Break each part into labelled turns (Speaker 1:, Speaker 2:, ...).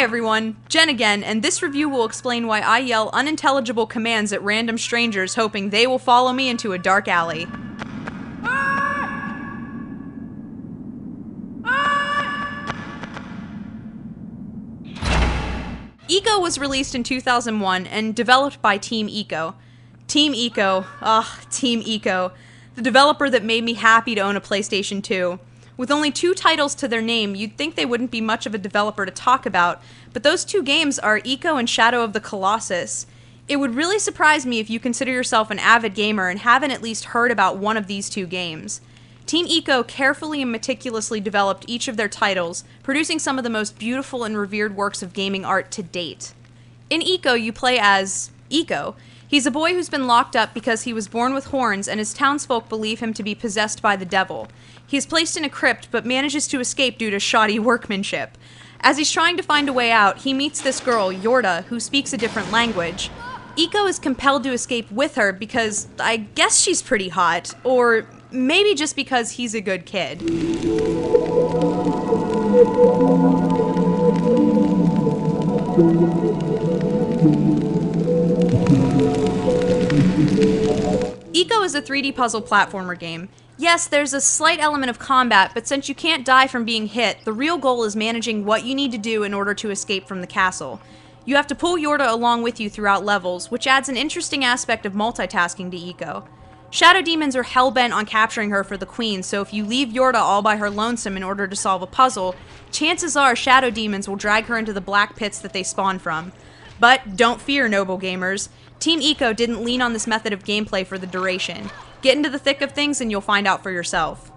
Speaker 1: Hi everyone, Jen again, and this review will explain why I yell unintelligible commands at random strangers hoping they will follow me into a dark alley. ICO was released in 2001 and developed by Team ICO. Team ICO, the developer that made me happy to own a PlayStation 2. With only 2 titles to their name, you'd think they wouldn't be much of a developer to talk about, but those 2 games are ICO and Shadow of the Colossus. It would really surprise me if you consider yourself an avid gamer and haven't at least heard about one of these 2 games. Team ICO carefully and meticulously developed each of their titles, producing some of the most beautiful and revered works of gaming art to date. In ICO, you play as ICO. He's a boy who's been locked up because he was born with horns and his townsfolk believe him to be possessed by the devil. He is placed in a crypt but manages to escape due to shoddy workmanship. As he's trying to find a way out, he meets this girl, Yorda, who speaks a different language. ICO is compelled to escape with her because I guess she's pretty hot, or maybe just because he's a good kid. ICO is a 3D puzzle platformer game. Yes, there's a slight element of combat, but since you can't die from being hit, the real goal is managing what you need to do in order to escape from the castle. You have to pull Yorda along with you throughout levels, which adds an interesting aspect of multitasking to ICO. Shadow demons are hell-bent on capturing her for the queen, so if you leave Yorda all by her lonesome in order to solve a puzzle, chances are shadow demons will drag her into the black pits that they spawn from. But don't fear, noble gamers. Team ICO didn't lean on this method of gameplay for the duration. Get into the thick of things and you'll find out for yourself.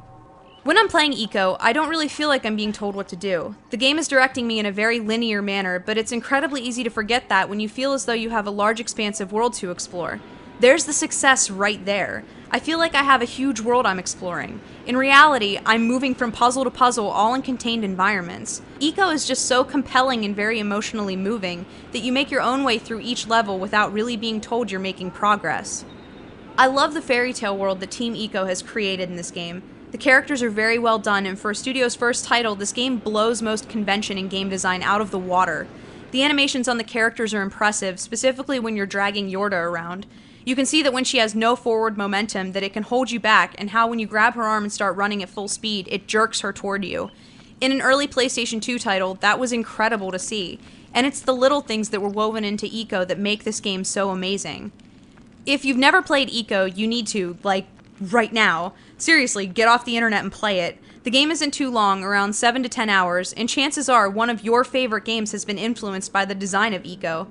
Speaker 1: When I'm playing ICO, I don't really feel like I'm being told what to do. The game is directing me in a very linear manner, but it's incredibly easy to forget that when you feel as though you have a large expansive world to explore. There's the success right there. I feel like I have a huge world I'm exploring. In reality, I'm moving from puzzle to puzzle, all in contained environments. ICO is just so compelling and very emotionally moving that you make your own way through each level without really being told you're making progress. I love the fairy tale world that Team ICO has created in this game. The characters are very well done, and for a studio's first title, this game blows most convention in game design out of the water. The animations on the characters are impressive, specifically when you're dragging Yorda around. You can see that when she has no forward momentum, that it can hold you back, and how when you grab her arm and start running at full speed, it jerks her toward you. In an early PlayStation 2 title, that was incredible to see, and it's the little things that were woven into ICO that make this game so amazing. If you've never played ICO, you need to, like, right now. Seriously, get off the internet and play it. The game isn't too long, around 7 to 10 hours, and chances are one of your favorite games has been influenced by the design of ICO.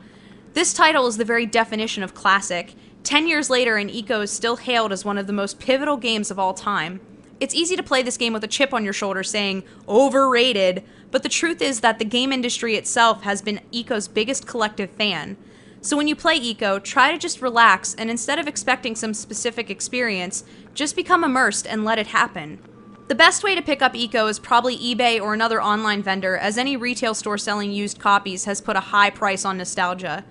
Speaker 1: This title is the very definition of classic. 10 years later, and ICO is still hailed as one of the most pivotal games of all time. It's easy to play this game with a chip on your shoulder saying, overrated, but the truth is that the game industry itself has been ICO's biggest collective fan. So when you play ICO, try to just relax, and instead of expecting some specific experience, just become immersed and let it happen. The best way to pick up ICO is probably eBay or another online vendor, as any retail store selling used copies has put a high price on nostalgia.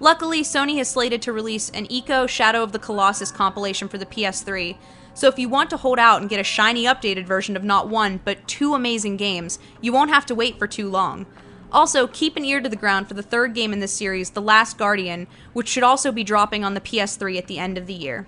Speaker 1: Luckily, Sony has slated to release an ICO Shadow of the Colossus compilation for the PS3, so if you want to hold out and get a shiny updated version of not one, but 2 amazing games, you won't have to wait for too long. Also, keep an ear to the ground for the 3rd game in this series, The Last Guardian, which should also be dropping on the PS3 at the end of the year.